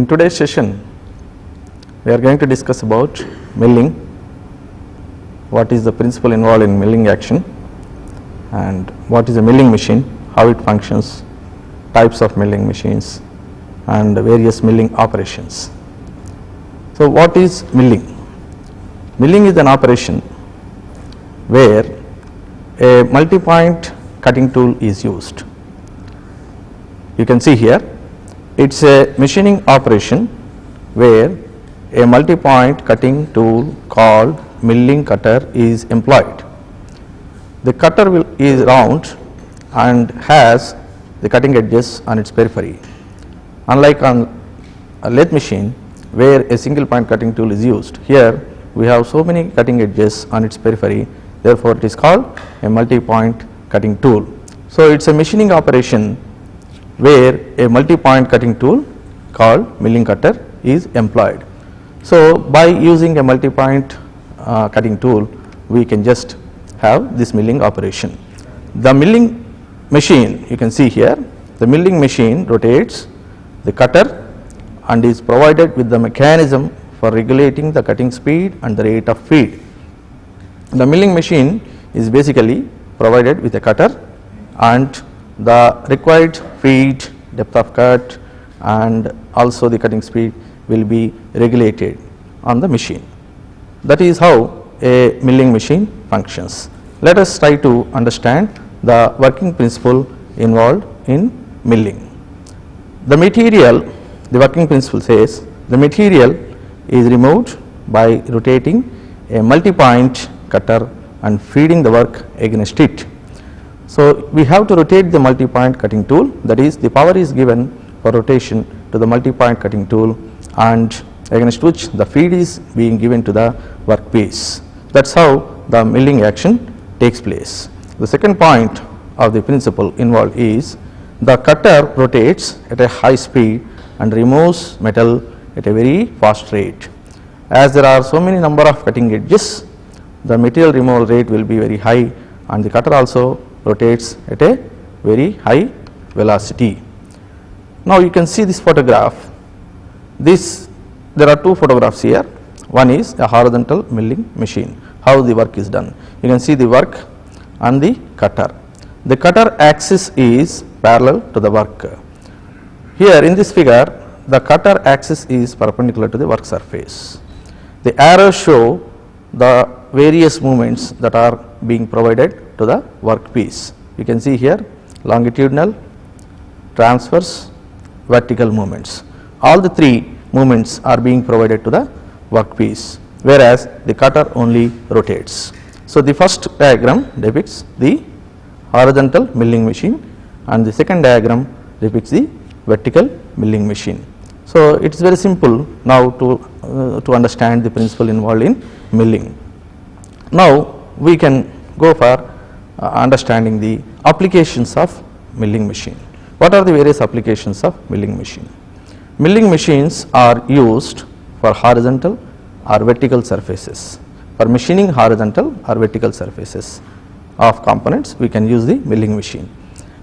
today's session, we are going to discuss about milling, what is the principle involved in milling action, and what is a milling machine, how it functions, types of milling machines, and various milling operations. So, what is milling? Milling is an operation where a multi-point cutting tool is used. You can see here, it is a machining operation where a multi-point cutting tool called milling cutter is employed. The cutter is round and has the cutting edges on its periphery. Unlike on a lathe machine where a single point cutting tool is used, here we have so many cutting edges on its periphery, therefore it is called a multi-point cutting tool. So, it is a machining operation where a multi-point cutting tool called milling cutter is employed. So, by using a multi-point cutting tool, we can just have this milling operation. The milling machine, you can see here, the milling machine rotates the cutter and is provided with the mechanism for regulating the cutting speed and the rate of feed. The milling machine is basically provided with a cutter and the required feed, depth of cut, and also the cutting speed will be regulated on the machine. That is how a milling machine functions. Let us try to understand the working principle involved in milling. The material, the working principle says, the material is removed by rotating a multi-point cutter and feeding the work against it. So, we have to rotate the multi-point cutting tool, that is the power is given for rotation to the multi-point cutting tool and against which the feed is being given to the workpiece. That is how the milling action takes place. The second point of the principle involved is the cutter rotates at a high speed and removes metal at a very fast rate. As there are so many number of cutting edges, the material removal rate will be very high and the cutter also rotates at a very high velocity. Now, you can see this photograph. There are two photographs here. One is a horizontal milling machine, how the work is done. You can see the work on the cutter. The cutter axis is parallel to the work. Here in this figure, the cutter axis is perpendicular to the work surface. The arrows show the various movements that are being provided to the workpiece. You can see here longitudinal, transverse, vertical movements. All the three movements are being provided to the workpiece, whereas the cutter only rotates. So, the first diagram depicts the horizontal milling machine and the second diagram depicts the vertical milling machine. So, it is very simple now to understand the principle involved in milling. Now, we can go for understanding the applications of milling machine. What are the various applications of milling machine? Milling machines are used for horizontal or vertical surfaces. For machining horizontal or vertical surfaces of components, we can use the milling machine.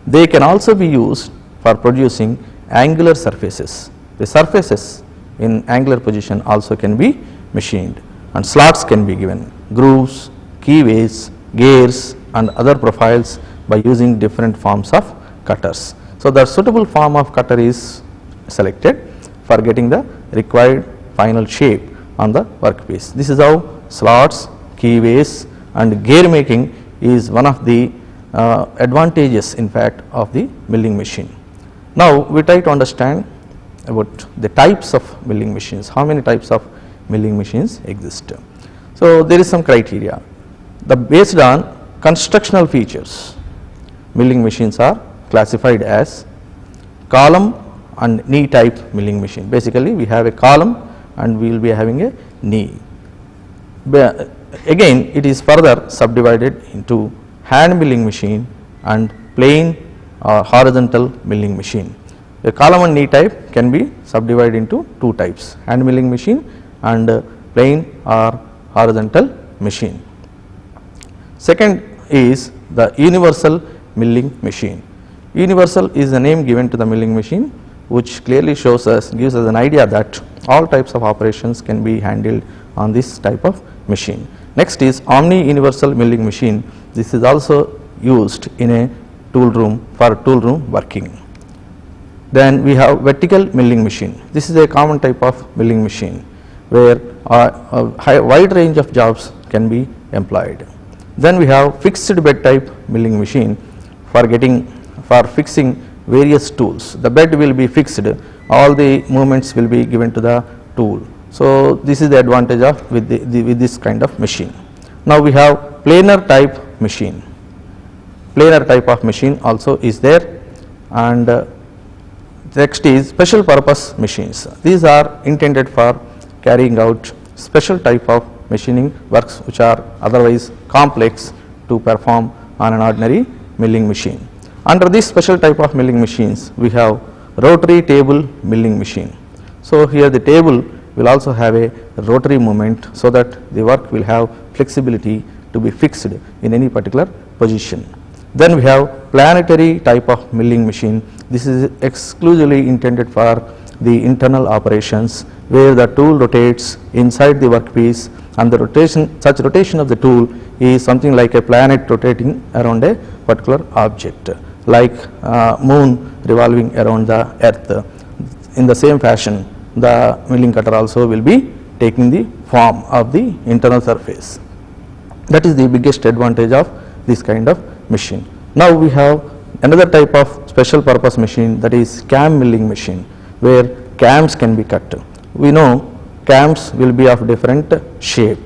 They can also be used for producing angular surfaces. The surfaces in angular position also can be machined and slots can be given, grooves, keyways, gears and other profiles by using different forms of cutters. So, the suitable form of cutter is selected for getting the required final shape on the workpiece. This is how slots, keyways and gear making is one of the advantages in fact of the milling machine. Now, we try to understand about the types of milling machines, how many types of milling machines exist. So, there is some criteria. Based on constructional features, milling machines are classified as column and knee type milling machine. Basically, we have a column and we will be having a knee. Again, it is further subdivided into hand milling machine and plain or horizontal milling machine. A column and knee type can be subdivided into two types, hand milling machine and plain or horizontal machine. Second is the universal milling machine. Universal is the name given to the milling machine which clearly shows us, gives us an idea that all types of operations can be handled on this type of machine. Next is Omni Universal Milling Machine. This is also used in a tool room for tool room working. Then we have vertical milling machine. This is a common type of milling machine where a wide range of jobs can be employed. Then we have fixed bed type milling machine for fixing various tools. The bed will be fixed, all the movements will be given to the tool. So this is the advantage of with this kind of machine. Now we have planar type machine. Planar type of machine also is there, and next is special purpose machines. These are intended for carrying out special type of machining works which are otherwise complex to perform on an ordinary milling machine. Under this special type of milling machines, we have rotary table milling machine. So here the table will also have a rotary movement so that the work will have flexibility to be fixed in any particular position. Then we have planetary type of milling machine. This is exclusively intended for the internal operations where the tool rotates inside the workpiece, and the such rotation of the tool is something like a planet rotating around a particular object, like moon revolving around the earth. In the same fashion, the milling cutter also will be taking the form of the internal surface. That is the biggest advantage of this kind of machine. Now we have another type of special purpose machine, that is cam milling machine, where cams can be cut. We know cams will be of different shape.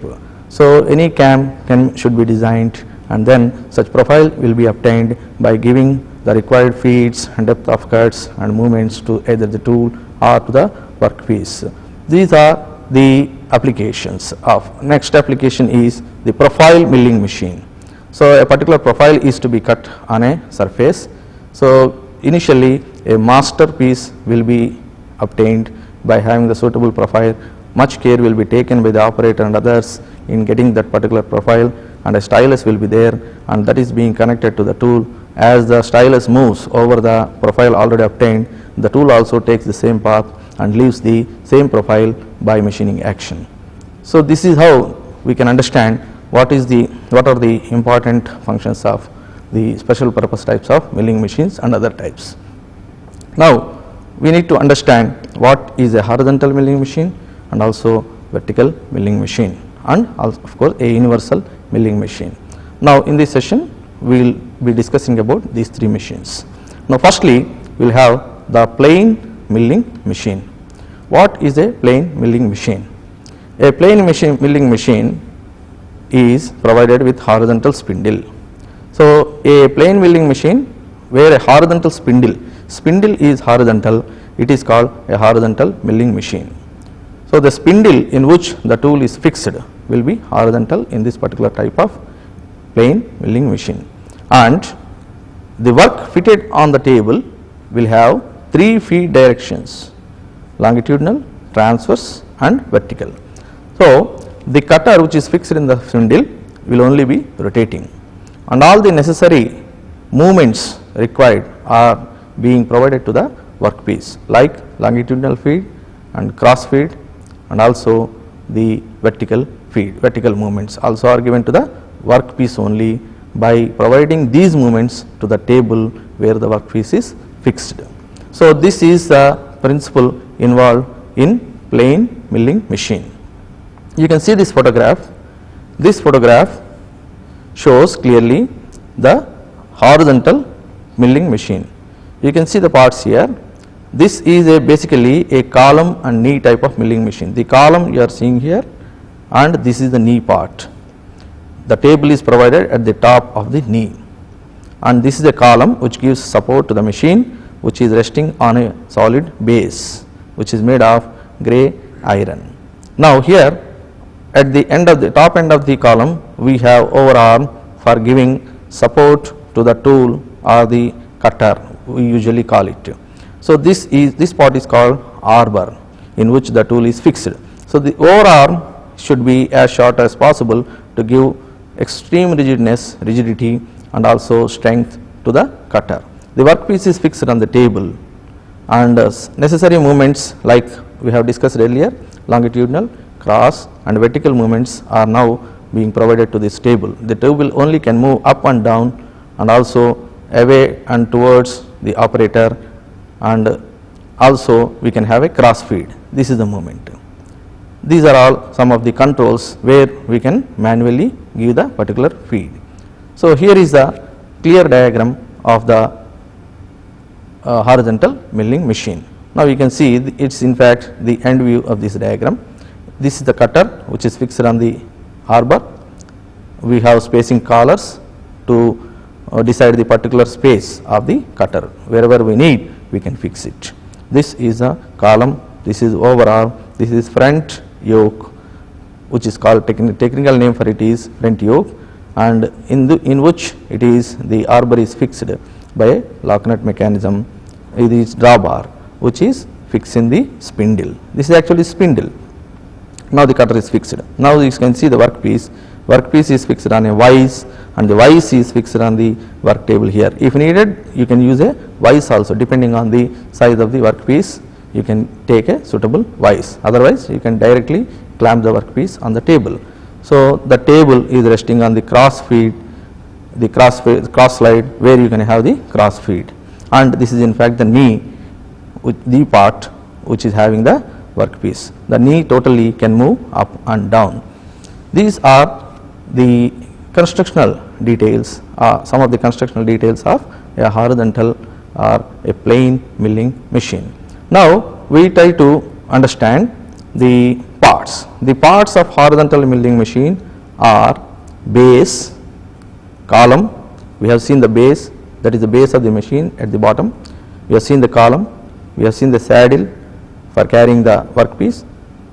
So any cam should be designed, and then such profile will be obtained by giving the required feeds and depth of cuts and movements to either the tool or to the workpiece. These are the applications of. Next application is the profile milling machine. So a particular profile is to be cut on a surface. So initially a masterpiece will be obtained by having the suitable profile. Much care will be taken by the operator and others in getting that particular profile, and a stylus will be there, and that is being connected to the tool. As the stylus moves over the profile already obtained, the tool also takes the same path and leaves the same profile by machining action. So this is how we can understand what are the important functions of the special purpose types of milling machines and other types. Now we need to understand what is a horizontal milling machine and also vertical milling machine, and also of course a universal milling machine. Now in this session we will be discussing about these three machines. Now firstly we will have the plane milling machine. What is a plane milling machine? A plane milling machine is provided with horizontal spindle. So a plane milling machine where a horizontal spindle is horizontal, it is called a horizontal milling machine. So the spindle in which the tool is fixed will be horizontal in this particular type of plane milling machine, and the work fitted on the table will have 3 feed directions: longitudinal, transverse and vertical. So the cutter which is fixed in the spindle will only be rotating, and all the necessary movements required are being provided to the workpiece, like longitudinal feed and cross feed, and also the vertical feed. Vertical movements also are given to the workpiece only by providing these movements to the table where the workpiece is fixed. So this is the principle involved in plane milling machine. You can see this photograph. This photograph shows clearly the horizontal milling machine. You can see the parts here. This is basically a column and knee type of milling machine. The column you are seeing here, and this is the knee part. The table is provided at the top of the knee, and this is a column which gives support to the machine, which is resting on a solid base which is made of grey iron. Now here at the end of the top end of the column we have overarm for giving support to the tool or the cutter, we usually call it. So this part is called arbor, in which the tool is fixed. So the overarm should be as short as possible to give extreme rigidity and also strength to the cutter. The workpiece is fixed on the table, and necessary movements like we have discussed earlier, longitudinal, cross and vertical movements are now being provided to this table. The table only can move up and down and also away and towards the operator, and also we can have a cross feed. This is the movement. These are all some of the controls where we can manually give the particular feed. So here is the clear diagram of the horizontal milling machine. Now you can see it's in fact the end view of this diagram. This is the cutter which is fixed on the arbor. We have spacing collars to decide the particular space of the cutter. Wherever we need, we can fix it. This is a column, this is overarm, this is front yoke, which is called technical name for it is front yoke, and in which it is the arbor is fixed by a lock nut mechanism. It is drawbar which is fixed in the spindle. This is actually spindle. Now the cutter is fixed. Now you can see the workpiece. Workpiece is fixed on a vise and the vise is fixed on the work table here. If needed, you can use a vise also, depending on the size of the workpiece. You can take a suitable vise. Otherwise, you can directly clamp the workpiece on the table. So the table is resting on the cross feed, the cross slide, where you can have the cross feed, and this is in fact the knee, the part which is having the workpiece. The knee totally can move up and down. These are the constructional details, some of the constructional details of a horizontal or a plane milling machine. Now we try to understand the parts. The parts of horizontal milling machine are base, column. We have seen the base, that is the base of the machine at the bottom. We have seen the column, we have seen the saddle for carrying the workpiece.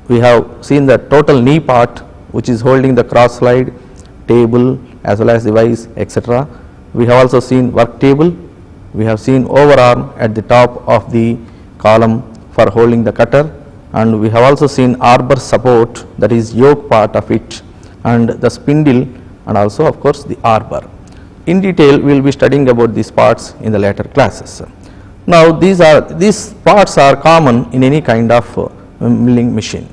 We have seen the total knee part which is holding the cross slide, table as well as the vise, etc. We have also seen work table. We have seen overarm at the top of the column for holding the cutter, and we have also seen arbor support, that is yoke part of it, and the spindle, and also of course the arbor. In detail we will be studying about these parts in the later classes. Now these parts are common in any kind of milling machine.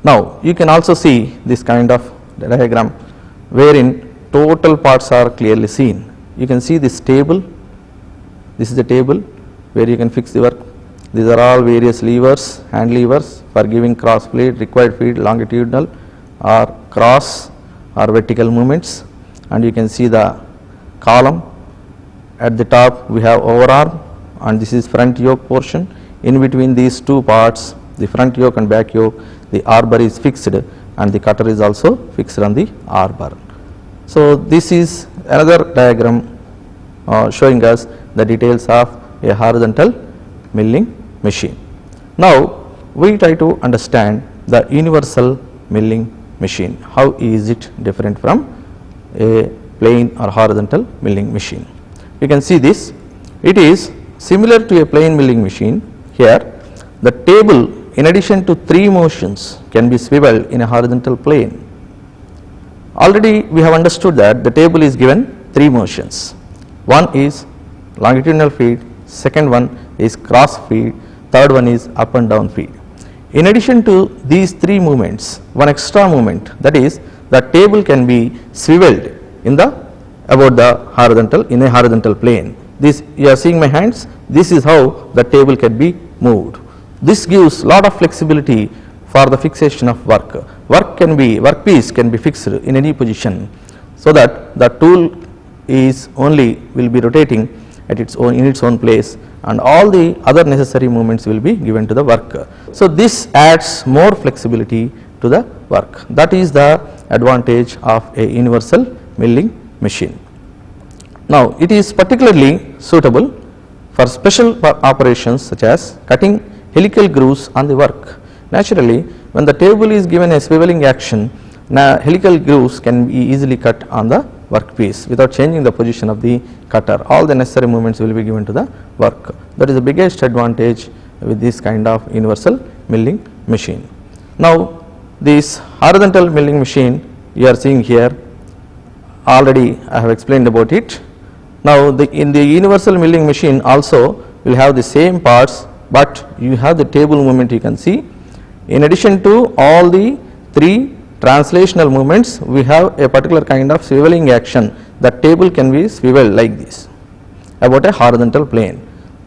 Now you can also see this kind of diagram wherein total parts are clearly seen. You can see this table. This is the table where you can fix the work. These are all various levers, hand levers for giving cross feed, required feed, longitudinal or cross or vertical movements, and you can see the column. At the top we have overarm, and this is front yoke portion. In between these two parts, the front yoke and back yoke, the arbor is fixed and the cutter is also fixed on the arbor. So this is another diagram showing us the details of a horizontal milling machine. Now we try to understand the universal milling machine. How is it different from a plane or horizontal milling machine? You can see this. It is similar to a plane milling machine. Here the table, in addition to 3 motions, can be swiveled in a horizontal plane. Already we have understood that the table is given 3 motions. One is longitudinal feed, second one is cross feed, third one is up and down feed. In addition to these 3 movements, one extra movement, that is the table can be swiveled in the about the horizontal, in a horizontal plane. This, you are seeing my hands, this is how the table can be moved. This gives lot of flexibility for the fixation of work. Workpiece can be fixed in any position, so that the tool is only will be rotating at its own, in its own place, and all the other necessary movements will be given to the work. So this adds more flexibility to the work. That is the advantage of a universal milling machine. Now it is particularly suitable for special operations such as cutting helical grooves on the work. Naturally, when the table is given a swiveling action, helical grooves can be easily cut on the workpiece without changing the position of the cutter. All the necessary movements will be given to the work. That is the biggest advantage with this kind of universal milling machine. Now this horizontal milling machine you are seeing here, already I have explained about it. Now in the universal milling machine also will have the same parts, but you have the table movement. You can see in addition to all the 3 translational movements, we have a particular kind of swiveling action. The table can be swiveled like this about a horizontal plane.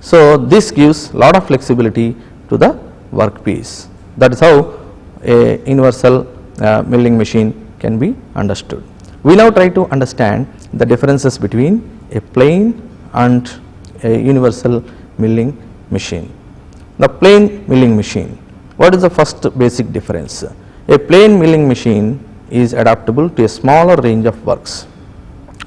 So this gives lot of flexibility to the workpiece. That is how a universal milling machine can be understood. We now try to understand the differences between a plain and a universal milling machine. The plain milling machine, what is the first basic difference? A plain milling machine is adaptable to a smaller range of works.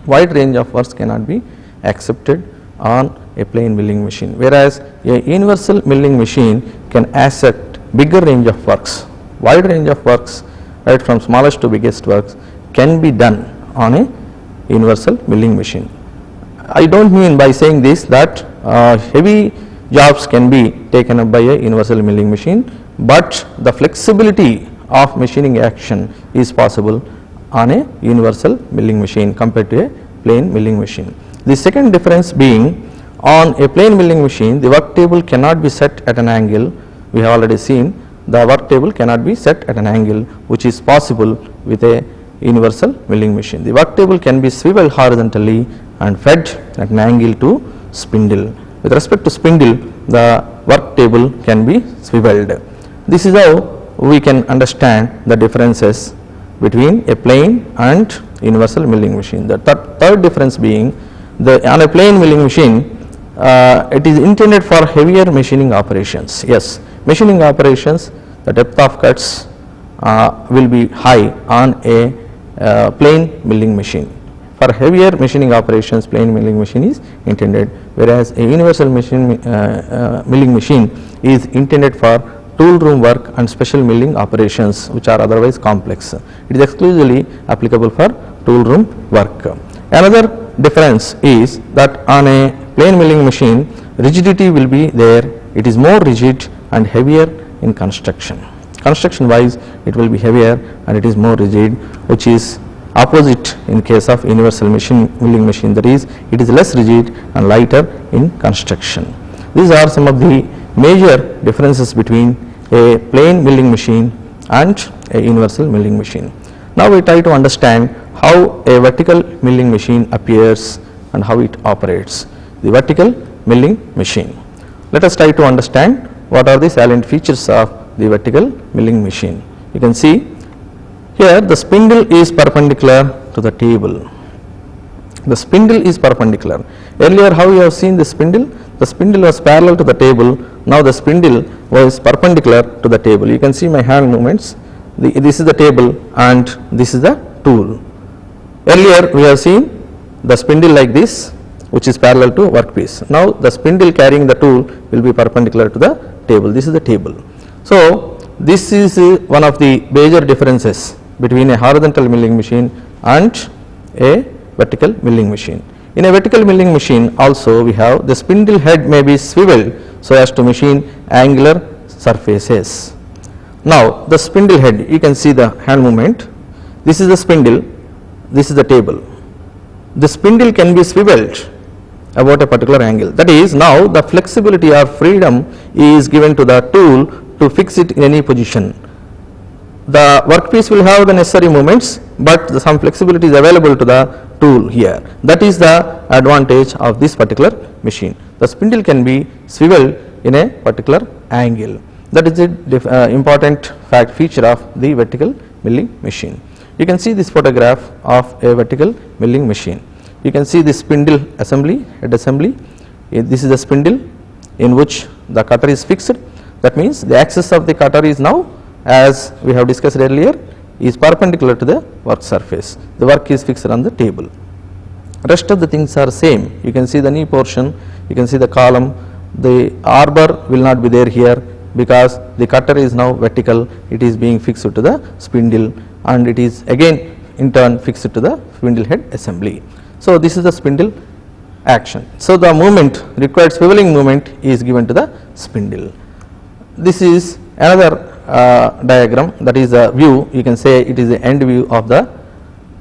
Wide range of works cannot be accepted on a plain milling machine, whereas a universal milling machine can accept bigger range of works. Wide range of works, right from smallest to biggest works, can be done on a universal milling machine. I don't mean by saying this that heavy jobs can be taken up by a universal milling machine, but the flexibility of machining action is possible on a universal milling machine compared to a plain milling machine. The second difference being, on a plain milling machine the work table cannot be set at an angle. We have already seen the work table cannot be set at an angle, which is possible with a universal milling machine. The work table can be swiveled horizontally and fed at an angle to spindle. With respect to spindle, the work table can be swiveled. This is how we can understand the differences between a plain and universal milling machine. The third difference being, on a plain milling machine it is intended for heavier machining operations. Yes, machining operations, the depth of cuts will be high on a plain milling machine. For heavier machining operations, plain milling machine is intended, whereas a universal milling machine is intended for tool room work and special milling operations which are otherwise complex. It is exclusively applicable for tool room work. Another difference is that on a plain milling machine, rigidity will be there. It is more rigid and heavier in construction. Construction wise, it will be heavier and it is more rigid, which is opposite in case of universal milling machine, that is, it is less rigid and lighter in construction. These are some of the major differences between a plain milling machine and a universal milling machine. Now we try to understand how a vertical milling machine appears and how it operates. The vertical milling machine. Let us try to understand what are the salient features of the vertical milling machine. You can see here the spindle is perpendicular to the table. The spindle is perpendicular. Earlier how you have seen the spindle? The spindle was parallel to the table. Now the spindle was perpendicular to the table. You can see my hand movements. This is the table and this is the tool. Earlier we have seen the spindle like this, which is parallel to workpiece. Now the spindle carrying the tool will be perpendicular to the table. This is the table. So this is one of the major differences between a horizontal milling machine and a vertical milling machine. In a vertical milling machine also we have the spindle head may be swiveled so as to machine angular surfaces. Now the spindle head, you can see the hand movement. This is the spindle, this is the table. The spindle can be swiveled about a particular angle. That is, now the flexibility or freedom is given to the tool to fix it in any position. The workpiece will have the necessary movements, but some flexibility is available to the tool here. That is the advantage of this particular machine. The spindle can be swiveled in a particular angle. That is the important feature of the vertical milling machine. You can see this photograph of a vertical milling machine. You can see the spindle assembly, head assembly. This is the spindle in which the cutter is fixed. That means the axis of the cutter is now, as we have discussed earlier, is perpendicular to the work surface. The work is fixed on the table. Rest of the things are same. You can see the knee portion, you can see the column. The arbor will not be there here because the cutter is now vertical. It is being fixed to the spindle and it is again in turn fixed to the spindle head assembly. So this is the spindle action. So the movement, required swiveling movement is given to the spindle. This is another diagram, that is a view. You can say it is the end view of the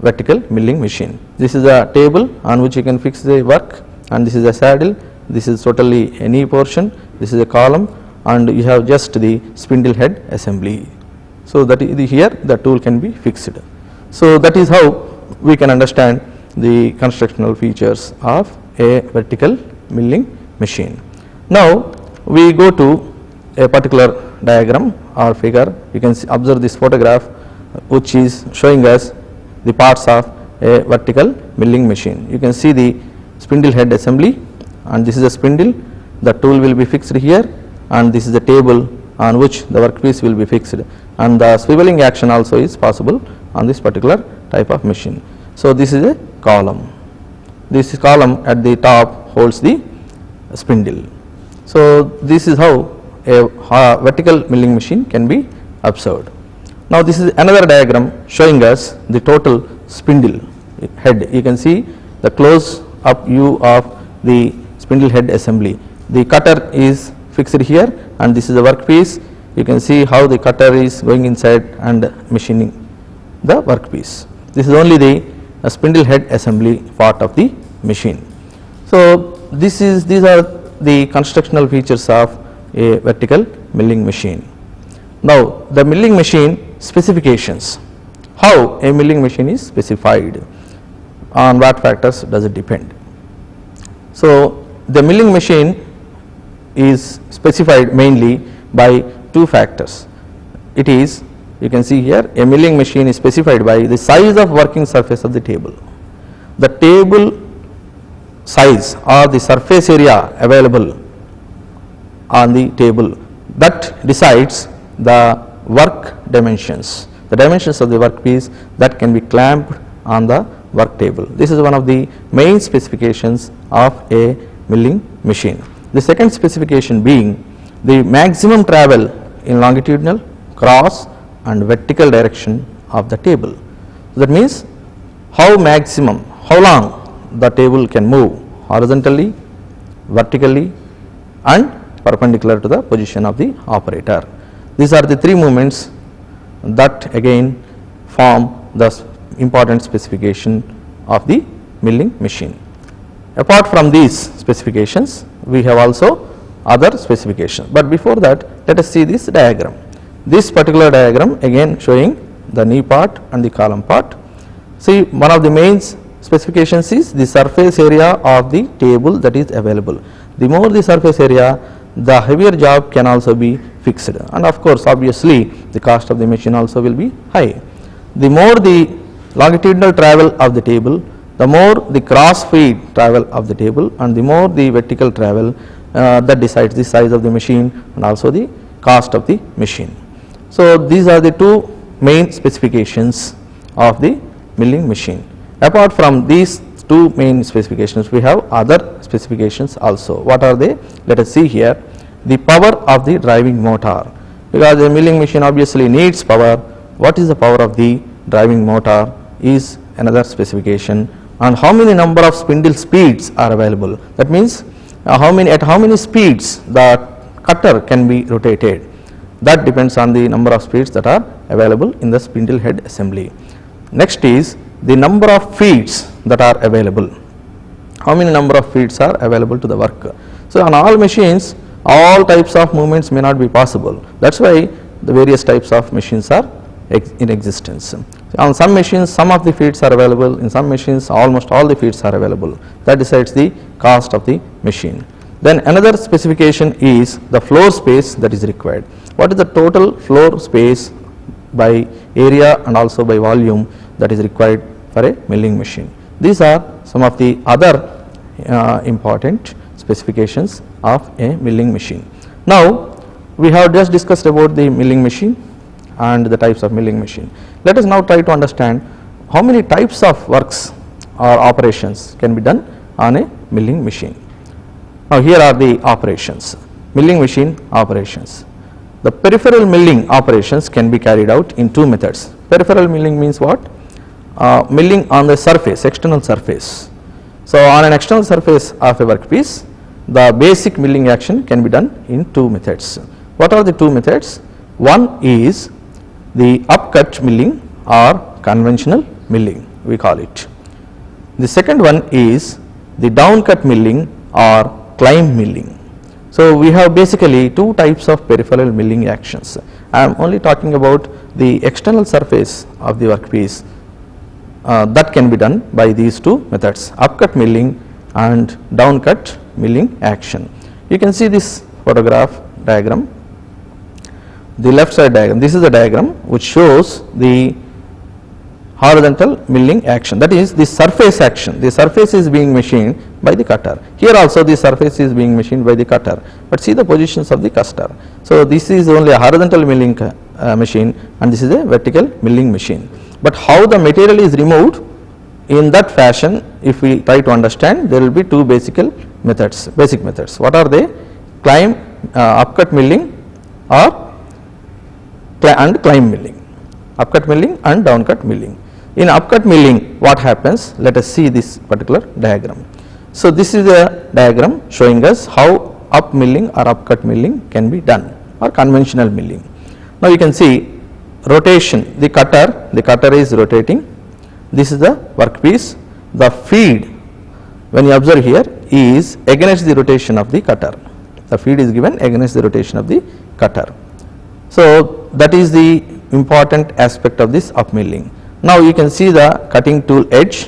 vertical milling machine. This is a table on which you can fix the work, and this is a saddle. this is totally any portion, this is a column, and you have just the spindle head assembly. So that is here the tool can be fixed. So that is how we can understand the constructional features of a vertical milling machine. Now we go to a particular diagram or figure. You can observe this photograph which is showing us the parts of a vertical milling machine. You can see the spindle head assembly, and this is a spindle. The tool will be fixed here, and this is the table on which the workpiece will be fixed, and the swiveling action also is possible on this particular type of machine. So this is a column. This column at the top holds the spindle. So this is how a vertical milling machine can be observed. Now this is another diagram showing us the total spindle head. You can see the close up view of the spindle head assembly. The cutter is fixed here, and this is the workpiece. You can see how the cutter is going inside and machining the workpiece. This is only the spindle head assembly part of the machine. So these are the constructional features of a vertical milling machine. Now the milling machine specifications. How a milling machine is specified, on what factors does it depend? So the milling machine is specified mainly by two factors. It is, you can see here, a milling machine is specified by the size of working surface of the table. The table size or the surface area available on the table, that decides the work dimensions, the dimensions of the workpiece that can be clamped on the work table. This is one of the main specifications of a milling machine. The second specification being the maximum travel in longitudinal, cross and vertical direction of the table. That means how long the table can move horizontally, vertically and perpendicular to the position of the operator. These are the three movements that again form the important specification of the milling machine. Apart from these specifications, we have also other specifications, but before that let us see this diagram. This particular diagram again showing the knee part and the column part. See, one of the main specifications is the surface area of the table that is available. The more the surface area, the heavier job can also be fixed, and of course obviously the cost of the machine also will be high. The more the longitudinal travel of the table, the more the cross feed travel of the table, and the more the vertical travel, that decides the size of the machine and also the cost of the machine. So these are the two main specifications of the milling machine. Apart from these two main specifications, we have other specifications also. What are they? Let us see here. The power of the driving motor, because a milling machine obviously needs power. What is the power of the driving motor is another specification, and how many number of spindle speeds are available. That means at how many speeds the cutter can be rotated. That depends on the number of speeds that are available in the spindle head assembly. Next is the number of feeds that are available. How many number of feeds are available to the work. So on all machines, all types of movements may not be possible. That's why the various types of machines are in existence. On some machines, some of the feeds are available. In some machines, almost all the feeds are available. That decides the cost of the machine. Then another specification is the floor space that is required. What is the total floor space by area and also by volume that is required for a milling machine? These are some of the other important specifications of a milling machine. Now we have just discussed about the milling machine and the types of milling machine. Let us now try to understand how many types of works or operations can be done on a milling machine. Now here are the operations, milling machine operations. The peripheral milling operations can be carried out in two methods. Peripheral milling means what? Milling on the surface, external surface. So on an external surface of a workpiece, the basic milling action can be done in two methods. What are the two methods? One is the upcut milling or conventional milling, we call it. The second one is the downcut milling or climb milling. So we have basically two types of peripheral milling actions. I am only talking about the external surface of the workpiece that can be done by these two methods, upcut milling and downcut milling action. You can see this photograph diagram, the left side diagram. This is the diagram which shows the horizontal milling action, that is the surface action. The surface is being machined by the cutter. Here also the surface is being machined by the cutter, but see the positions of the cutter. So this is only a horizontal milling machine and this is a vertical milling machine. But how the material is removed in that fashion, if we try to understand, there will be two basic methods. What are they? Climb, upcut milling or climb milling. Upcut milling and downcut milling. In upcut milling, what happens? Let us see this particular diagram. So this is a diagram showing us how up milling or upcut milling can be done, or conventional milling. Now you can see rotation, the cutter is rotating. This is the workpiece. The feed, when you observe here, is against the rotation of the cutter. The feed is given against the rotation of the cutter. So that is the important aspect of this up milling. Now you can see the cutting tool edge.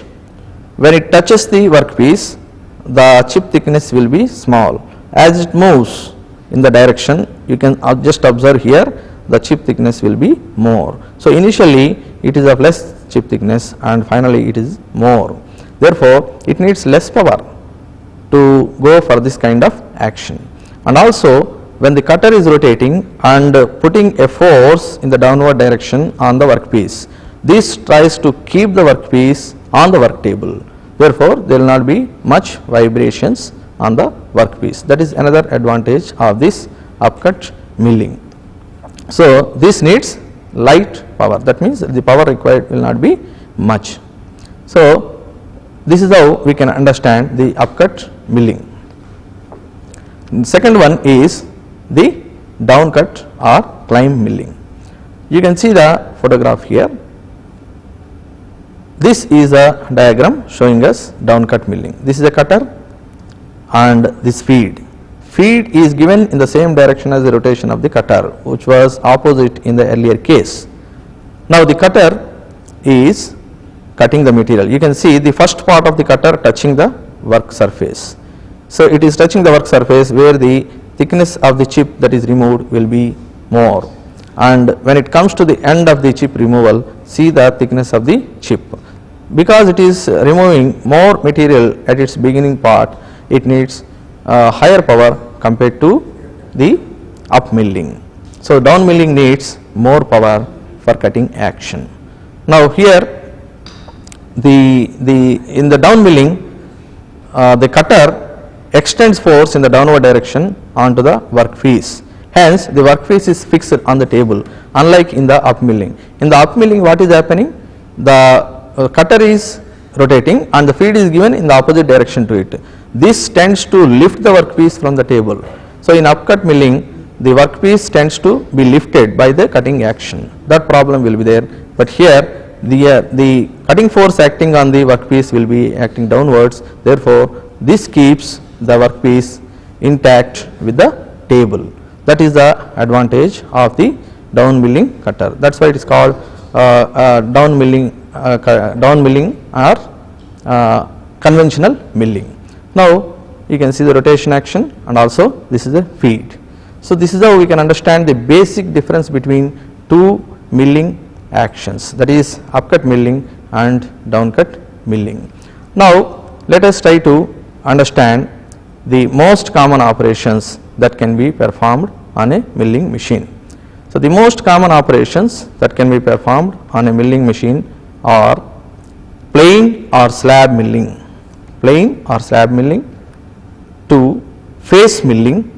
When it touches the workpiece, the chip thickness will be small. As it moves in the direction, you can just observe here, the chip thickness will be more. So initially it is of less chip thickness and finally it is more. Therefore it needs less power to go for this kind of action. And also when the cutter is rotating and putting a force in the downward direction on the workpiece, this tries to keep the workpiece on the work table. Therefore there will not be much vibrations on the workpiece. That is another advantage of this upcut milling. So this needs light power, that means the power required will not be much. So this is how we can understand the upcut milling. The second one is the downcut or climb milling. You can see the photograph here. This is a diagram showing us downcut milling. This is a cutter and this feed. Feed is given in the same direction as the rotation of the cutter, which was opposite in the earlier case. Now the cutter is cutting the material. You can see the first part of the cutter touching the work surface. So it is touching the work surface where the thickness of the chip that is removed will be more. And when it comes to the end of the chip removal, see the thickness of the chip. Because it is removing more material at its beginning part, it needs higher power compared to the up milling. So down milling needs more power for cutting action. Now here in the down milling, the cutter extends force in the downward direction onto the workpiece. Hence the workpiece is fixed on the table, unlike in the up milling. In the up milling, what is happening? The cutter is rotating and the feed is given in the opposite direction to it. This tends to lift the workpiece from the table. So in upcut milling, the workpiece tends to be lifted by the cutting action. That problem will be there. But here the cutting force acting on the workpiece will be acting downwards. Therefore this keeps the workpiece intact with the table. That is the advantage of the down milling cutter. That's why it is called down milling or conventional milling. Now you can see the rotation action and also this is the feed. So this is how we can understand the basic difference between two milling actions, that is upcut milling and downcut milling. Now let us try to understand the most common operations that can be performed on a milling machine. So the most common operations that can be performed on a milling machine are plain or slab milling, 2 face milling,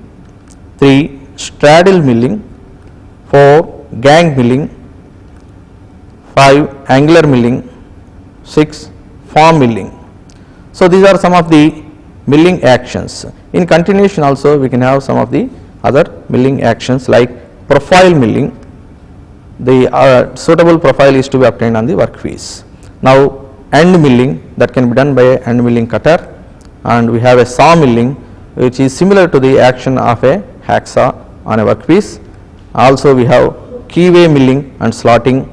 3 straddle milling, 4 gang milling, 5 angular milling, 6 form milling. So these are some of the milling actions. In continuation also we can have some of the other milling actions like profile milling. The suitable profile is to be obtained on the workpiece. Now end milling, that can be done by a end milling cutter, and we have a saw milling which is similar to the action of a hacksaw on a workpiece. Also we have keyway milling and slotting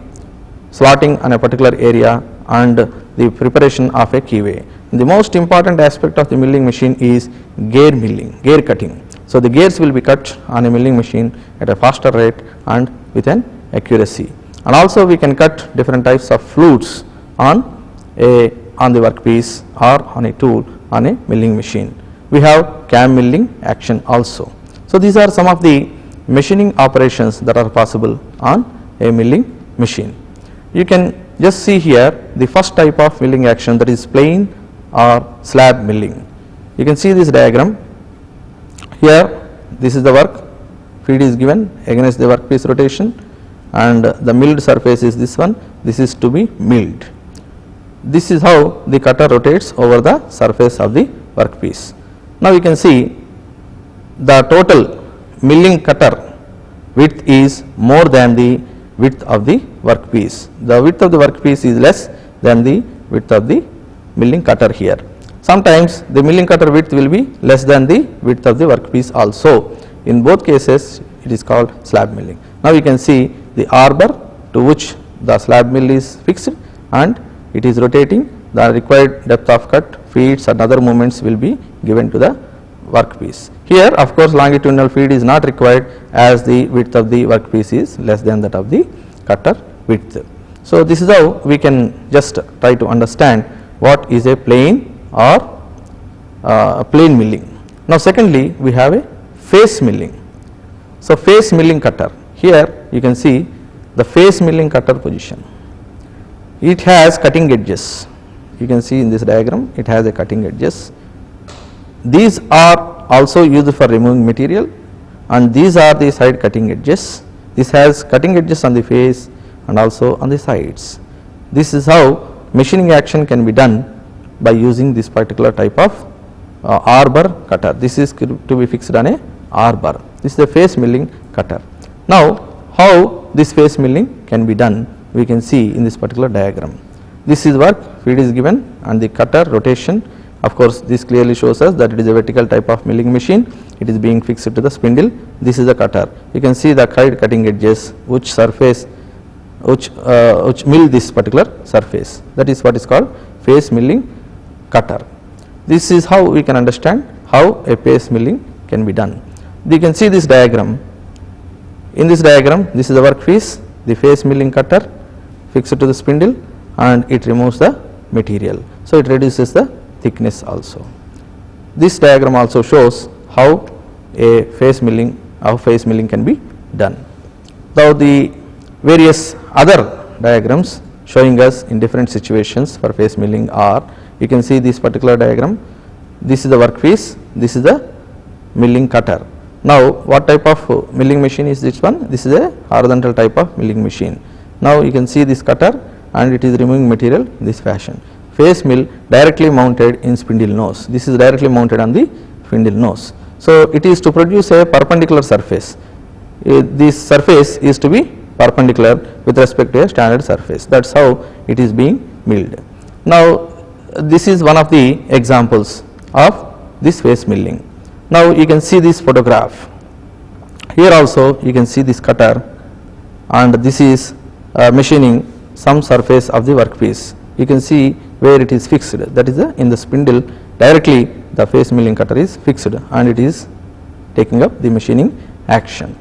on a particular area and the preparation of a keyway. The most important aspect of the milling machine is gear milling, gear cutting. So the gears will be cut on a milling machine at a faster rate and with an accuracy. And also we can cut different types of flutes on the workpiece or on a tool on a milling machine. We have cam milling action also. So these are some of the machining operations that are possible on a milling machine. You can just see here the first type of milling action, that is plain or slab milling. You can see this diagram. Here this is the work, feed is given against the workpiece rotation and the milled surface is this one, this is to be milled. This is how the cutter rotates over the surface of the workpiece. Now you can see the total milling cutter width is more than the width of the workpiece. The width of the workpiece is less than the width of the milling cutter here. Sometimes the milling cutter width will be less than the width of the workpiece also. In both cases it is called slab milling. Now you can see the arbor to which the slab mill is fixed and it is rotating. The required depth of cut, feeds and other movements will be given to the workpiece. Here of course longitudinal feed is not required as the width of the workpiece is less than that of the cutter width. So this is how we can just try to understand what is a plain or plain milling. Now secondly we have a face milling. So face milling cutter, here you can see the face milling cutter position. It has cutting edges. You can see in this diagram it has a cutting edges. These are also used for removing material and these are the side cutting edges. This has cutting edges on the face and also on the sides. This is how machining action can be done by using this particular type of arbor cutter. This is to be fixed on a arbor. This is a face milling cutter. Now how this face milling can be done, we can see in this particular diagram. This is work, feed is given and the cutter rotation. Of course this clearly shows us that it is a vertical type of milling machine. It is being fixed to the spindle. This is the cutter. You can see the side cutting edges which surface which mill this particular surface. That is what is called face milling cutter. This is how we can understand how a face milling can be done. You can see this diagram. In this diagram this is the workpiece, the face milling cutter fixed to the spindle and it removes the material. So it reduces the thickness also. This diagram also shows how a face milling can be done. Now the various other diagrams showing us in different situations for face milling are, you can see this particular diagram. This is the workpiece, this is the milling cutter. Now what type of milling machine is this one? This is a horizontal type of milling machine. Now you can see this cutter and it is removing material in this fashion. Face mill directly mounted in spindle nose. This is directly mounted on the spindle nose. So it is to produce a perpendicular surface. This surface is to be perpendicular with respect to a standard surface. That is how it is being milled. Now this is one of the examples of this face milling. Now you can see this photograph. Here also you can see this cutter and this is machining some surface of the workpiece. You can see where it is fixed, that is in the spindle directly the face milling cutter is fixed and it is taking up the machining action.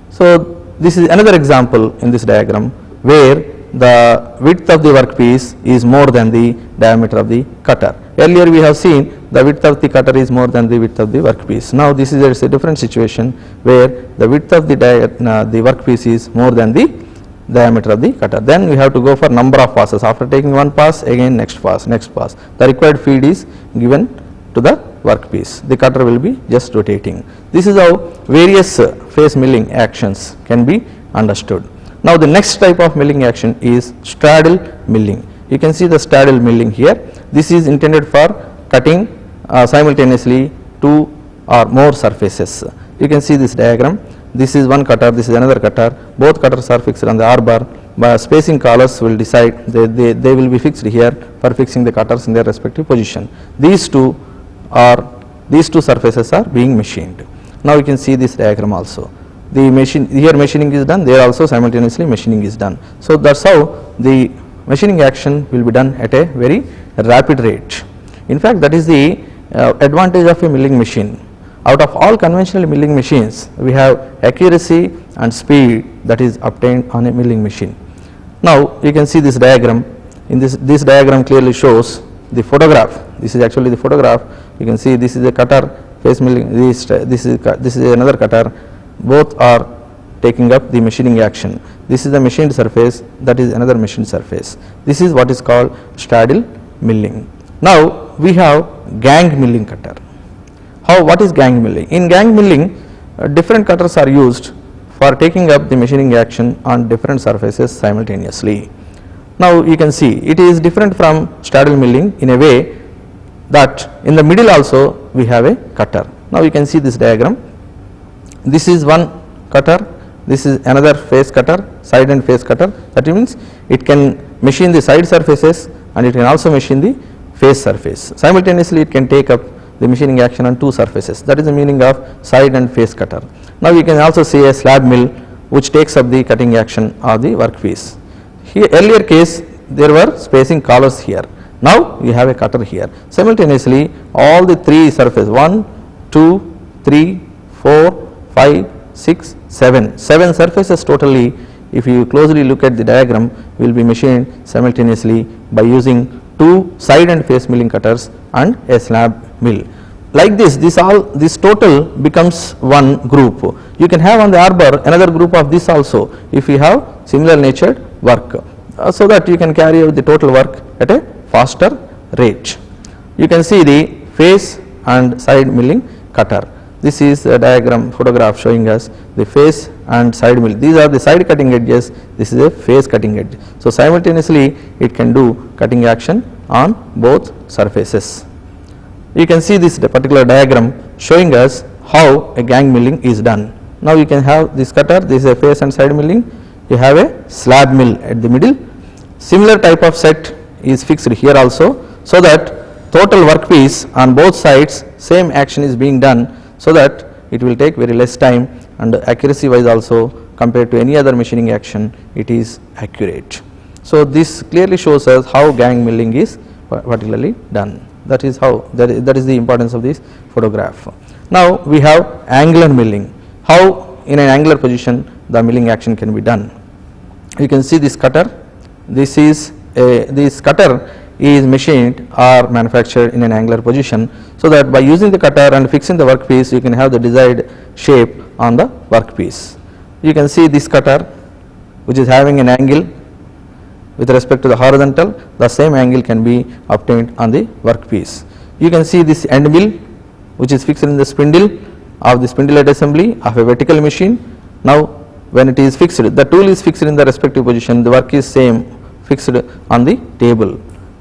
So this is another example in this diagram where the width of the workpiece is more than the diameter of the cutter. Earlier we have seen the width of the cutter is more than the width of the workpiece. Now this is a different situation where the width of the workpiece is more than the diameter of the cutter. Then we have to go for number of passes. After taking one pass, again next pass, next pass. The required feed is given to the workpiece. The cutter will be just rotating. This is how various face milling actions can be understood. Now the next type of milling action is straddle milling. You can see the straddle milling here. This is intended for cutting simultaneously two or more surfaces. You can see this diagram. This is one cutter, this is another cutter. Both cutters are fixed on the arbor. Spacing collars will decide, they will be fixed here for fixing the cutters in their respective position. These two are these two surfaces are being machined. Now you can see this diagram also. The machine, here machining is done, there also simultaneously machining is done. So that's how the machining action will be done at a very rapid rate. In fact, that is the advantage of a milling machine. Out of all conventional milling machines, we have accuracy and speed that is obtained on a milling machine. Now you can see this diagram. In this diagram clearly shows the photograph. This is actually the photograph. You can see this is a cutter, face milling, this is another cutter. Both are taking up the machining action. This is the machined surface, that is another machined surface. This is what is called straddle milling. Now we have gang milling cutter. What is gang milling? In gang milling, different cutters are used for taking up the machining action on different surfaces simultaneously. Now you can see it is different from straddle milling in a way that in the middle also we have a cutter. Now you can see this diagram. This is one cutter, this is another face cutter, side and face cutter. That means it can machine the side surfaces and it can also machine the face surface. Simultaneously it can take up the machining action on two surfaces. That is the meaning of side and face cutter. Now you can also see a slab mill which takes up the cutting action of the workpiece. Here earlier case there were spacing collars here. Now you have a cutter here. Simultaneously all the three surfaces 1, 2, 3, 4, 5, 6, 7 surfaces totally, if you closely look at the diagram, will be machined simultaneously by using two side and face milling cutters and a slab mill. Like this total becomes one group. You can have on the arbor another group of this also if you have similar natured work, so that you can carry out the total work at a faster rate. You can see the face and side milling cutter. This is a diagram photograph showing us the face and side mill. These are the side cutting edges, this is a face cutting edge. So simultaneously it can do cutting action on both surfaces. You can see this particular diagram showing us how a gang milling is done. Now you can have this cutter, this is a face and side milling, you have a slab mill at the middle. Similar type of set is fixed here also, so that total workpiece on both sides same action is being done, so that it will take very less time, and accuracy wise also compared to any other machining action it is accurate. So this clearly shows us how gang milling is particularly done. That is how that is the importance of this photograph. Now we have angular milling. How in an angular position the milling action can be done. You can see this cutter. This cutter is machined or manufactured in an angular position, so that by using the cutter and fixing the workpiece you can have the desired shape on the workpiece. You can see this cutter which is having an angle with respect to the horizontal, the same angle can be obtained on the workpiece. You can see this end mill which is fixed in the spindle of the spindle head assembly of a vertical machine. Now when it is fixed, the tool is fixed in the respective position, the work is same fixed on the table.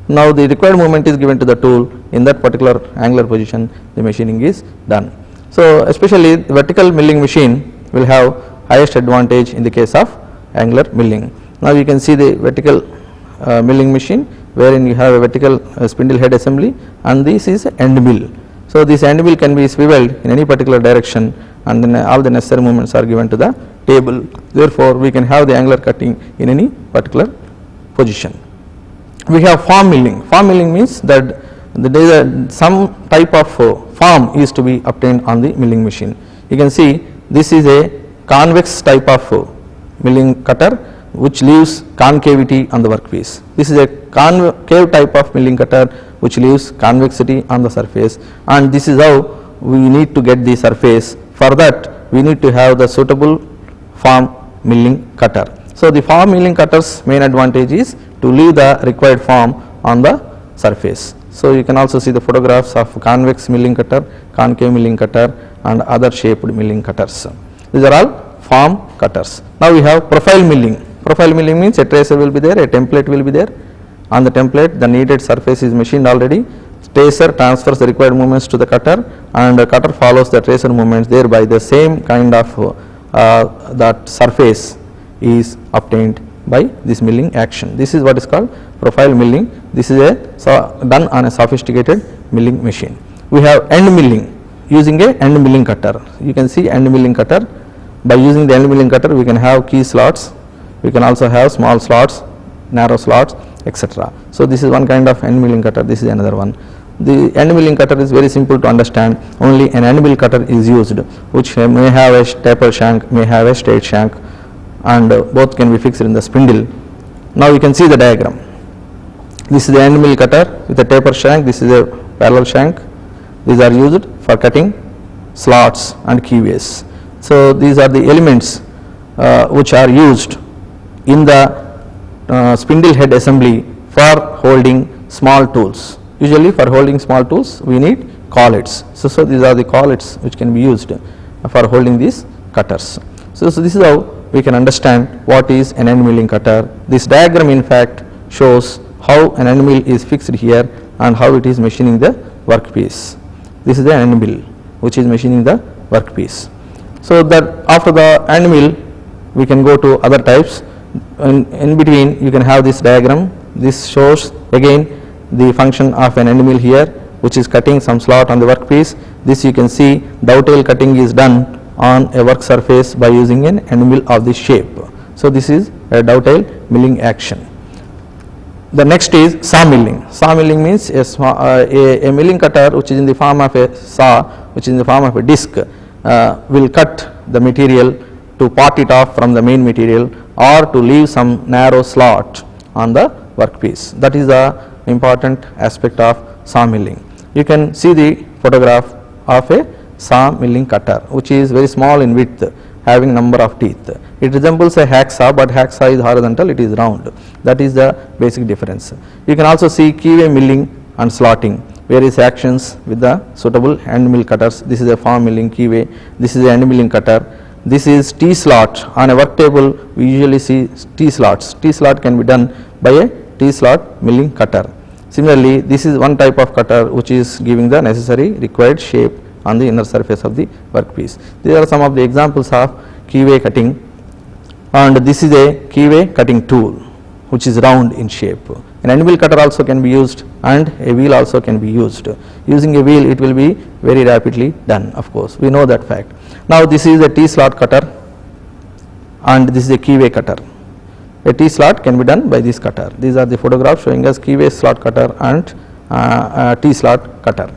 Now the required movement is given to the tool, in that particular angular position the machining is done. So especially the vertical milling machine will have highest advantage in the case of angular milling. Now you can see the vertical milling machine wherein you have a vertical spindle head assembly, and this is end mill. So this end mill can be swiveled in any particular direction, and then all the necessary movements are given to the table. Therefore we can have the angular cutting in any particular position. We have form milling. Form milling means that some type of form is to be obtained on the milling machine. You can see this is a convex type of milling cutter which leaves concavity on the workpiece. This is a concave type of milling cutter which leaves convexity on the surface, and this is how we need to get the surface. For that we need to have the suitable form milling cutter. So the form milling cutter's main advantage is to leave the required form on the surface. So you can also see the photographs of convex milling cutter, concave milling cutter, and other shaped milling cutters. These are all form cutters. Now we have profile milling. Profile milling means a tracer will be there, a template will be there. On the template the needed surface is machined already. Tracer transfers the required movements to the cutter, and the cutter follows the tracer movements, thereby the same kind of that surface is obtained by this milling action. This is what is called profile milling. This is done on a sophisticated milling machine. We have end milling. using a end milling cutter. You can see end milling cutter. By using the end milling cutter, we can have key slots, we can also have small slots, narrow slots, etc. So this is one kind of end milling cutter, this is another one. The end milling cutter is very simple to understand. Only an end mill cutter is used, which may have a taper shank, may have a straight shank, and both can be fixed in the spindle. Now you can see the diagram. This is the end mill cutter with a taper shank, this is a parallel shank. These are used for cutting slots and keyways. So these are the elements which are used in the spindle head assembly for holding small tools. Usually for holding small tools we need collets. So these are the collets which can be used for holding these cutters. So this is how we can understand what is an end milling cutter. This diagram in fact shows how an end mill is fixed here and how it is machining the workpiece. This is the end mill which is machining the workpiece. So that after the end mill we can go to other types. In between you can have this diagram. This shows again the function of an end mill here, which is cutting some slot on the workpiece. This you can see dovetail cutting is done on a work surface by using an end mill of this shape. So this is a dovetail milling action. The next is saw milling. Saw milling means a milling cutter which is in the form of a saw, which is in the form of a disc, will cut the material to part it off from the main material or to leave some narrow slot on the workpiece. That is the important aspect of saw milling. You can see the photograph of a saw milling cutter which is very small in width, having number of teeth. It resembles a hacksaw, but hacksaw is horizontal, it is round. That is the basic difference. You can also see keyway milling and slotting, various actions with the suitable end mill cutters. This is a form milling keyway, this is the end milling cutter. This is T-slot. On a work table we usually see T-slots. T-slot can be done by a T-slot milling cutter. Similarly, this is one type of cutter which is giving the necessary required shape on the inner surface of the workpiece. These are some of the examples of keyway cutting, and this is a keyway cutting tool which is round in shape. An end mill cutter also can be used and a wheel also can be used. Using a wheel it will be very rapidly done, of course, we know that fact. Now this is a T-slot cutter and this is a keyway cutter. A T-slot can be done by this cutter. These are the photographs showing us keyway slot cutter and T-slot cutter.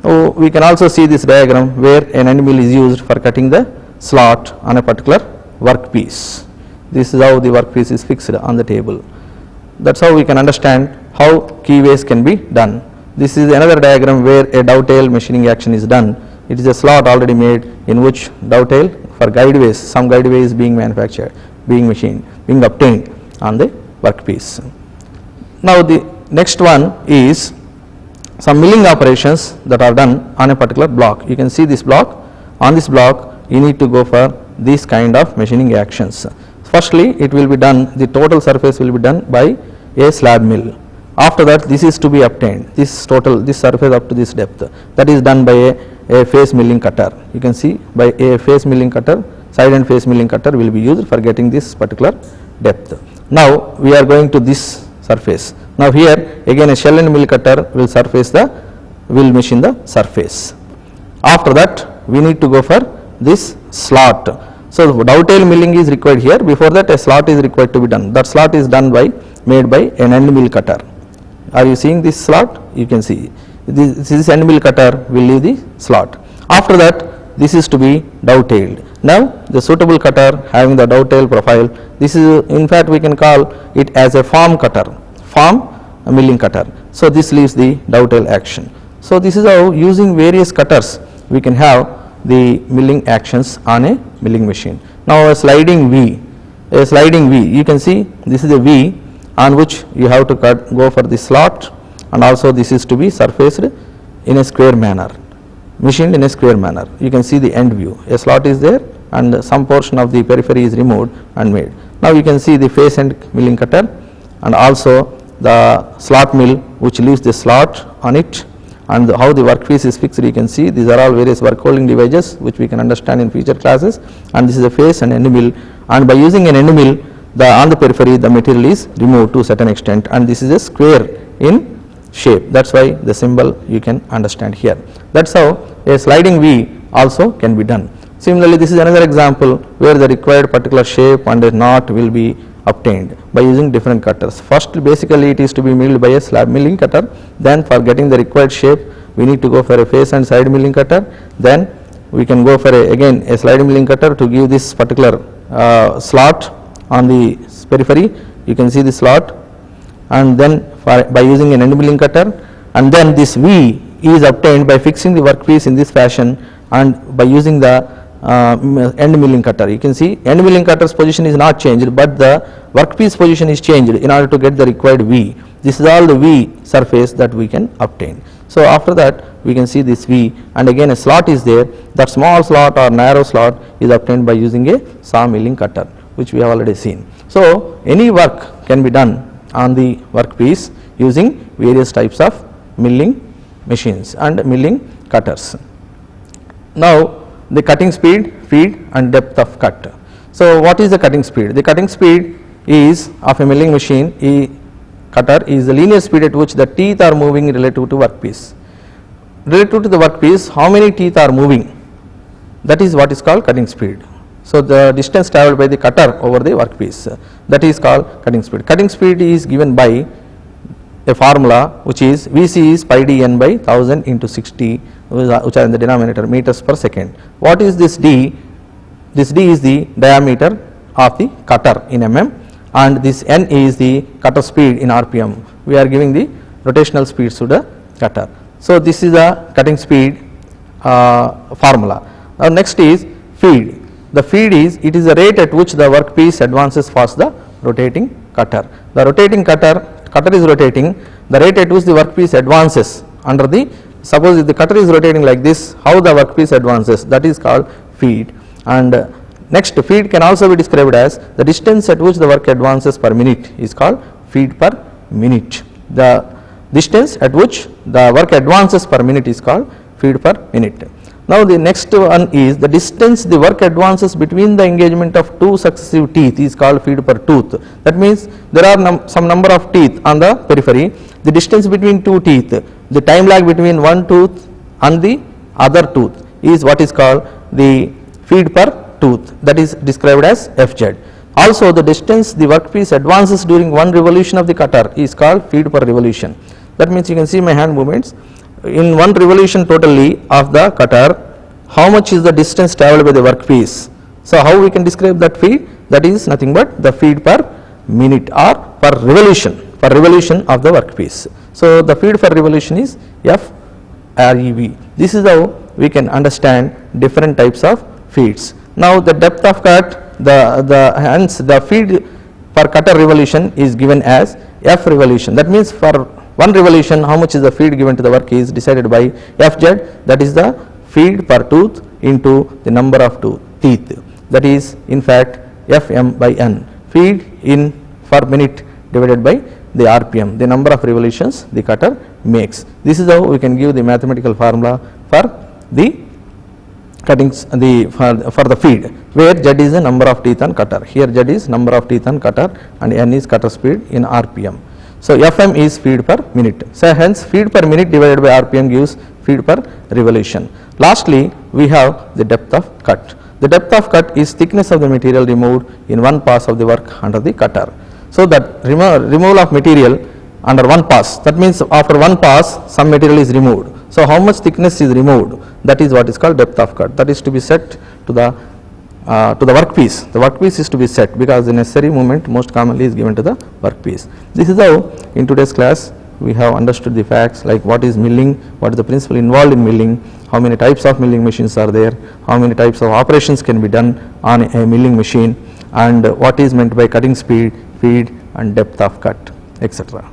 So we can also see this diagram where an end mill is used for cutting the slot on a particular workpiece. This is how the workpiece is fixed on the table. That's how we can understand how keyways can be done. This is another diagram where a dovetail machining action is done. It is a slot already made in which dovetail for guideways, some guideway is being manufactured, being machined, being obtained on the workpiece. Now the next one is some milling operations that are done on a particular block. You can see this block. On this block you need to go for these kind of machining actions. Firstly, it will be done, the total surface will be done by a slab mill. After that, this is to be obtained, this surface up to this depth, that is done by a face milling cutter. You can see by a face milling cutter, side and face milling cutter will be used for getting this particular depth. Now we are going to this surface. Now here again a shell and mill cutter will machine the surface. After that we need to go for this slot. So dovetail milling is required here. Before that a slot is required to be done. That slot is made by an end mill cutter. Are you seeing this slot? You can see this end mill cutter will leave the slot. After that this is to be dovetailed. Now the suitable cutter having the dovetail profile, this is in fact we can call it as a form cutter, form milling cutter. So this leaves the dovetail action. So this is how using various cutters we can have the milling actions on a milling machine. Now a sliding V, you can see this is a V on which you have to go for the slot, and also this is to be surfaced in a square manner, machined in a square manner. You can see the end view, a slot is there and some portion of the periphery is removed and made. Now you can see the face end milling cutter and also the slot mill which leaves the slot on it, and how the workpiece is fixed. You can see these are all various work holding devices which we can understand in future classes, and this is a face and end mill, and by using an end mill on the periphery the material is removed to a certain extent, and this is a square in shape. That's why the symbol you can understand here. That's how a sliding V also can be done. Similarly, this is another example where the required particular shape and a knot will be obtained by using different cutters. First, basically it is to be milled by a slab milling cutter. Then for getting the required shape, we need to go for a face and side milling cutter. Then we can go for again a slide milling cutter to give this particular slot on the periphery. You can see the slot, and then by using an end milling cutter, and then this V is obtained by fixing the workpiece in this fashion and by using the end milling cutter. You can see end milling cutter's position is not changed, but the workpiece position is changed in order to get the required V. This is all the V surface that we can obtain. So after that we can see this V, and again a slot is there. That small slot or narrow slot is obtained by using a saw milling cutter, which we have already seen. So any work can be done on the workpiece using various types of milling machines and milling cutters. Now the cutting speed, feed and depth of cut. So what is the cutting speed? The cutting speed is of a milling machine cutter is the linear speed at which the teeth are moving relative to workpiece. Relative to the workpiece, how many teeth are moving? That is what is called cutting speed. So the distance travelled by the cutter over the workpiece, that is called cutting speed. Cutting speed is given by a formula which is Vc is pi dn by 1000 into 60, which are in the denominator, meters per second. What is this d? This d is the diameter of the cutter in mm, and this n is the cutter speed in rpm. We are giving the rotational speeds to the cutter. So this is the cutting speed formula. Now next is feed. The feed is, it is the rate at which the workpiece advances past the rotating cutter. The rotating cutter is rotating, the rate at which the workpiece advances under the, suppose if the cutter is rotating like this, how the workpiece advances, that is called feed. And next, feed can also be described as the distance at which the work advances per minute is called feed per minute. The distance at which the work advances per minute is called feed per minute. Now the next one is the distance the work advances between the engagement of two successive teeth is called feed per tooth. That means there are some number of teeth on the periphery. The distance between two teeth, the time lag between one tooth and the other tooth is what is called the feed per tooth, that is described as FZ. Also the distance the workpiece advances during one revolution of the cutter is called feed per revolution. That means you can see my hand movements. In one revolution totally of the cutter, how much is the distance travelled by the workpiece? So how we can describe that feed? That is nothing but the feed per minute or per revolution of the workpiece. So the feed per revolution is FREV. This is how we can understand different types of feeds. Now the depth of cut, hence the feed per cutter revolution is given as F revolution. That means for one revolution how much is the feed given to the work is decided by FZ, that is the feed per tooth into the number of teeth, that is in fact Fm by n, feed in per minute divided by the rpm, the number of revolutions the cutter makes. This is how we can give the mathematical formula for the cuttings, for the feed, where Z is the number of teeth on cutter. Here Z is number of teeth on cutter and n is cutter speed in rpm. So Fm is feed per minute. So hence feed per minute divided by rpm gives feed per revolution. Lastly, we have the depth of cut. The depth of cut is thickness of the material removed in one pass of the work under the cutter. So that removal of material under one pass, that means after one pass some material is removed. So how much thickness is removed, that is what is called depth of cut. That is to be set to the workpiece. The workpiece is to be set because the necessary movement most commonly is given to the workpiece. This is how in today's class we have understood the facts like what is milling, what is the principle involved in milling, how many types of milling machines are there, how many types of operations can be done on a milling machine, and what is meant by cutting speed, feed and depth of cut, etc.